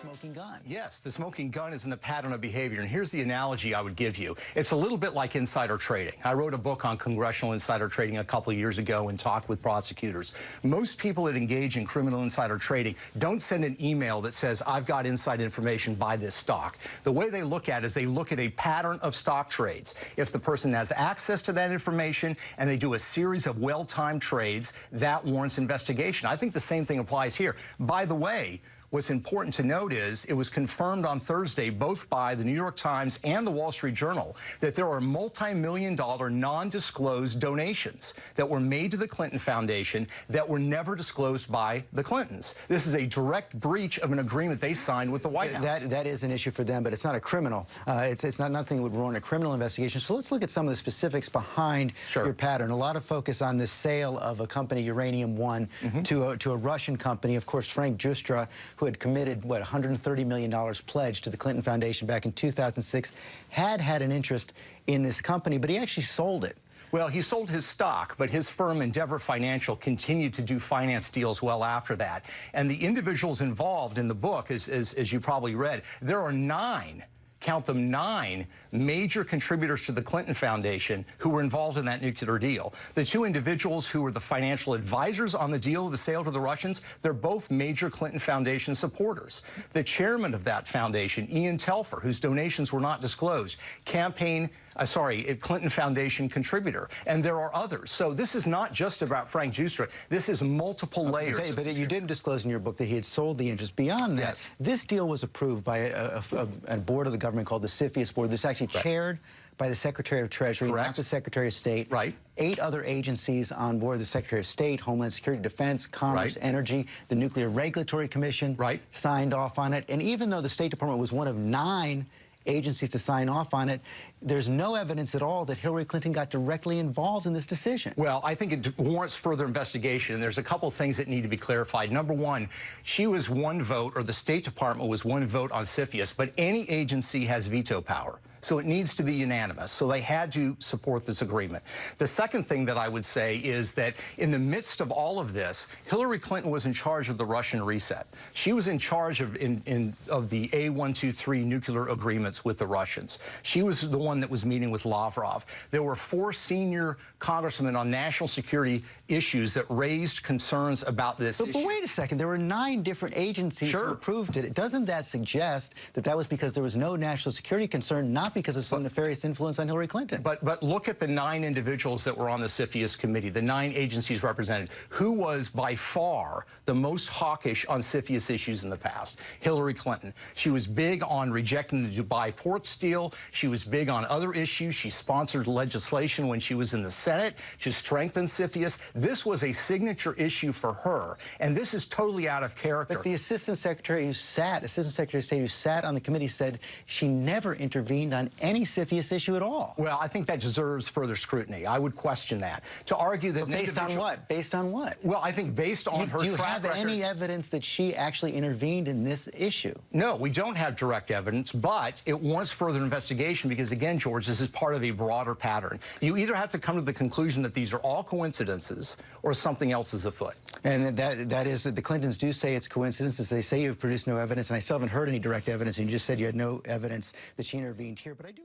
smoking gun. Yes, the smoking gun is in the pattern of behavior. And here's the analogy I would give you. It's a little bit like insider trading. I wrote a book on congressional insider trading a couple of years ago and talked with prosecutors. Most people that engage in criminal insider trading don't send an email that says, I've got inside information, buy this stock. The way they look at it is they look at a pattern of stock trades. If the person has access to that information and they do a series of well-timed trades, that warrants investigation. I think the same thing applies here. By the way, what's important to note is it was confirmed on Thursday, both by the New York Times and the Wall Street Journal, that there are multi-million-dollar non-disclosed donations that were made to the Clinton Foundation that were never disclosed by the Clintons. This is a direct breach of an agreement they signed with the White House. That is an issue for them, but it's not a criminal. It's not nothing that would warrant a criminal investigation. So let's look at some of the specifics behind your pattern. A lot of focus on the sale of a company, Uranium One, to a Russian company. Of course, Frank Giustra, who had committed, what, $130 million pledged to the Clinton Foundation back in 2006, had an interest in this company, but he actually sold it. Well, he sold his stock, but his firm, Endeavor Financial, continued to do finance deals well after that. And the individuals involved in the book, as you probably read, there are 9, count them 9, major contributors to the Clinton Foundation who were involved in that nuclear deal. The 2 individuals who were the financial advisors on the deal of the sale to the Russians, they're both major Clinton Foundation supporters. The chairman of that foundation, Ian Telfer, whose donations were not disclosed, Clinton Foundation contributor. And there are others. So this is not just about Frank Giustra. This is multiple layers. Okay, but you didn't disclose in your book that he had sold the interest. Beyond that, this deal was approved by a board of the government called the CFIUS board. This actually chaired by the Secretary of Treasury, not the Secretary of State. 8 other agencies on board: the Secretary of State, Homeland Security, Defense, Commerce, Energy, the Nuclear Regulatory Commission signed off on it. And even though the State Department was one of 9 agencies to sign off on it, there's no evidence at all that Hillary Clinton got directly involved in this decision. Well, I think it warrants further investigation, and there's a couple of things that need to be clarified. Number one, she was 1 vote, or the State Department was 1 vote on CFIUS, but any agency has veto power. So it needs to be unanimous. So they had to support this agreement. The second thing that I would say is that in the midst of all of this, Hillary Clinton was in charge of the Russian reset. She was in charge of the A123 nuclear agreements with the Russians. She was the one that was meeting with Lavrov. There were 4 senior congressmen on national security issues that raised concerns about this issue. But wait a second, there were 9 different agencies who approved it. Doesn't that suggest that that was because there was no national security concern, not because of some nefarious influence on Hillary Clinton? But look at the 9 individuals that were on the CFIUS committee, the 9 agencies represented. Who was by far the most hawkish on CFIUS issues in the past? Hillary Clinton. She was big on rejecting the Dubai ports deal. She was big on other issues. She sponsored legislation when she was in the Senate to strengthen CFIUS. This was a signature issue for her, and this is totally out of character. But the Assistant Secretary of State who sat on the committee said she never intervened on any CFIUS issue at all. Well, I think that deserves further scrutiny. I would question that. To argue that... Based on what? Based on what? Well, I think based on her track record... Do you have any evidence that she actually intervened in this issue? No, we don't have direct evidence, but it warrants further investigation because, again, George, this is part of a broader pattern. You either have to come to the conclusion that these are all coincidences or something else is afoot. And that is, the Clintons do say it's coincidences. They say you've produced no evidence, and I still haven't heard any direct evidence, and you just said you had no evidence that she intervened here. But I do